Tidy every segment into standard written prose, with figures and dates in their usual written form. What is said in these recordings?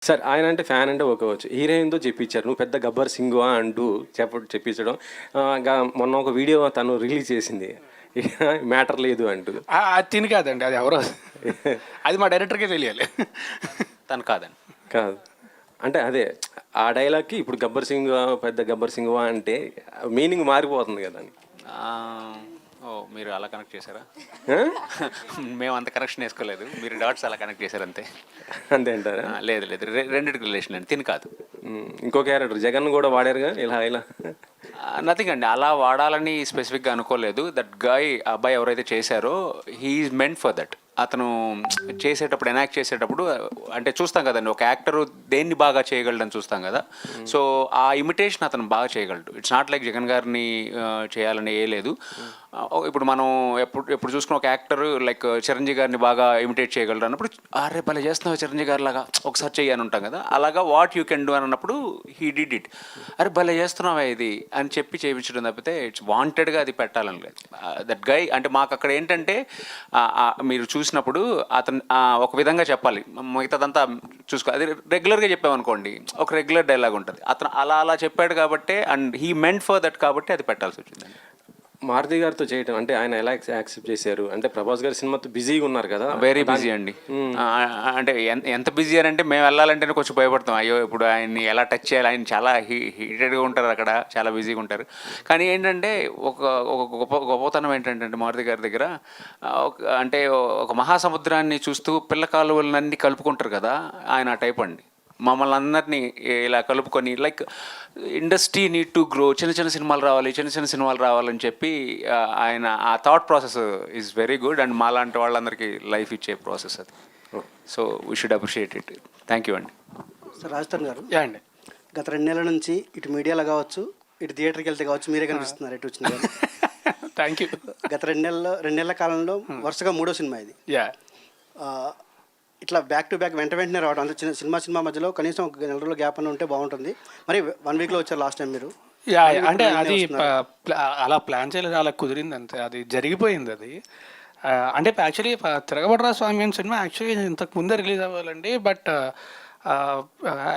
Sir ఆయన అంటే fan అంటే ఒకేవచ్చు, హీరోయిన్తో చెప్పించారు నువ్వు పెద్ద గబ్బర్ సింగ్వా అంటూ చెప్పించడం. మొన్న ఒక వీడియో తను రిలీజ్ చేసింది మ్యాటర్ లేదు అంటూ. అది తిని కాదండి, అది ఎవరో అది మా డైరెక్టర్కే తెలియాలి. తను కాదండి. కాదు అంటే అదే ఆ డైలాగ్కి ఇప్పుడు గబ్బర్ సింగ్ పెద్ద గబ్బర్ సింగ్వా అంటే మీనింగ్ మారిపోతుంది కదా అని. ఓ మీరు అలా కనెక్ట్ చేశారా? మేము అంత కనెక్షన్ వేసుకోలేదు, మీరు డాట్స్ అలా కనెక్ట్ చేశారు అంతే. అంతే అంటారా? లేదు లేదు, రెండింటికి రిలేషన్ అండి, తిని కాదు. ఇంకో క్యారెక్టర్ జగన్ కూడా వాడారుగా ఇలా నథింగ్ అండి, అలా వాడాలని స్పెసిఫిక్గా అనుకోలేదు. దట్ గాయ్ అబ్బాయి ఎవరైతే చేశారో he is meant for that. అతను చేసేటప్పుడు ఎనాక్ట్ చేసేటప్పుడు అంటే చూస్తాం కదండి, ఒక యాక్టరు దేన్ని బాగా చేయగలడని చూస్తాం కదా. సో ఆ ఇమిటేషన్ అతను బాగా చేయగలడు. ఇట్స్ నాట్ లైక్ జగన్ గారిని చేయాలని ఏ లేదు. ఇప్పుడు మనం ఎప్పుడు చూసుకున్న ఒక యాక్టర్ లైక్ చిరంజీవి గారిని బాగా ఇమిటేట్ చేయగలరు అన్నప్పుడు అరే భలే చేస్తున్నావు చిరంజీవి గారి లాగా ఒకసారి చెయ్యి అని ఉంటాం కదా. అలాగా వాట్ యూ కెన్ డూ అని అన్నప్పుడు హీ డిడ్ ఇట్. అరే భలే చేస్తున్నావా ఇది అని చెప్పి చేయించడం తప్పితే ఇట్స్ వాంటెడ్గా అది పెట్టాలని లేదు. దట్ గై అంటే మాకు అక్కడ ఏంటంటే మీరు చూసినప్పుడు అతను ఒక విధంగా చెప్పాలి, మిగతాదంతా చూసుకో. అది రెగ్యులర్గా చెప్పామనుకోండి ఒక రెగ్యులర్ డైలాగ్ ఉంటుంది. అతను అలా చెప్పాడు కాబట్టి and he meant for that కాబట్టి అది పెట్టాల్సి వచ్చిందండి. మారుతి గారితో చేయటం అంటే ఆయన ఎలా యాక్సెప్ట్ చేశారు? అంటే ప్రభాస్ గారి సినిమాతో బిజీగా ఉన్నారు కదా. వెరీ బిజీ అండి. అంటే ఎంత బిజీ అని అంటే మేము వెళ్ళాలంటేనే కొంచెం భయపడతాం, అయ్యో ఇప్పుడు ఆయన్ని ఎలా టచ్ చేయాలి, ఆయన చాలా హీటెడ్గా ఉంటారు అక్కడ, చాలా బిజీగా ఉంటారు. కానీ ఏంటంటే ఒక గొప్పతనం ఏంటంటే మారుతి గారి దగ్గర అంటే ఒక మహాసముద్రాన్ని చూస్తూ పిల్ల కాలువలన్నీ కలుపుకుంటారు కదా, ఆయన ఆ టైప్ అండి. మమ్మల్ని అందరినీ ఇలా కలుపుకొని like industry need to grow, చిన్న సినిమాలు రావాలని చెప్పి ఆయన ఆ thought process is very good. And మాలాంటి వాళ్ళందరికీ లైఫ్ ఇచ్చే ప్రాసెస్ అది. So we should appreciate it. Thank you అండి. సార్ రాజస్థాన్ గారు, అండి గత 2 నెలల నుంచి ఇటు మీడియాలో కావచ్చు, ఇటు థియేటర్కి వెళ్తే కావచ్చు, మీరే కనిపిస్తున్నారు ఎటు వచ్చిన. Thank you. గత 2 నెలల కాలంలో వరుసగా 3వ సినిమా ఇది. ఇట్లా బ్యాక్ టు బ్యాక్ వెంటనే రావడం, అంటే సినిమా మధ్యలో కనీసం ఒక 4 రోజుల గ్యాప్ అని ఉంటే బాగుంటుంది. మరి 1 వీక్లో వచ్చారు లాస్ట్ టైం మీరు. అంటే అది అలా ప్లాన్ చేయలేదు, అలా కుదిరింది అంతే, అది జరిగిపోయింది అది. అంటే యాక్చువల్లీ తిరగబడరా స్వామి అని సినిమా యాక్చువల్లీ ఇంతకు ముందే రిలీజ్ అవ్వాలండి. బట్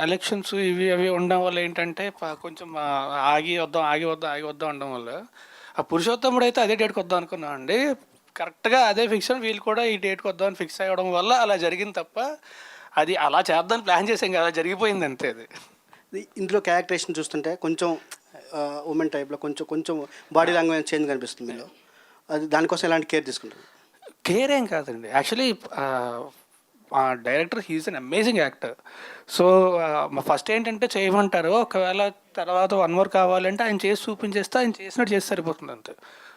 ఎలక్షన్స్ ఇవి అవి ఉండడం వల్ల ఏంటంటే కొంచెం ఆగి వద్దాం అనడం వల్ల ఆ పురుషోత్తముడు అయితే అదే డేట్కి వద్దాం అనుకున్నాం అండి. కరెక్ట్గా అదే ఫిక్స్ అని వీళ్ళు కూడా ఈ డేట్కి వద్దామని ఫిక్స్ అవ్వడం వల్ల అలా జరిగింది తప్ప అది అలా చేద్దామని ప్లాన్ చేసాం కదా, జరిగిపోయింది అంతే. అది ఇందులో క్యారెక్టరేషన్ చూస్తుంటే కొంచెం ఉమెన్ టైప్లో కొంచెం బాడీ లాంగ్వేజ్ చేంజ్ కనిపిస్తుంది మీలో. అది దానికోసం ఎలాంటి కేర్ తీసుకుంటారు? కేర్ ఏం కాదండి, actually director he's an amazing actor. So first ఏంటంటే చేయమంటారు, ఒకవేళ తర్వాత 1 more కావాలంటే ఆయన చేసి చూపించేస్తే ఆయన చేసినట్టు చేసి సరిపోతుంది అంతే.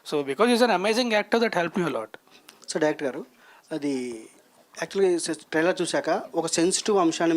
So because is an amazing actor that help me a lot. So director గారు, అది యాక్చువల్లీ ట్రైలర్ చూశాక ఒక సెన్సిటివ్ అంశాన్ని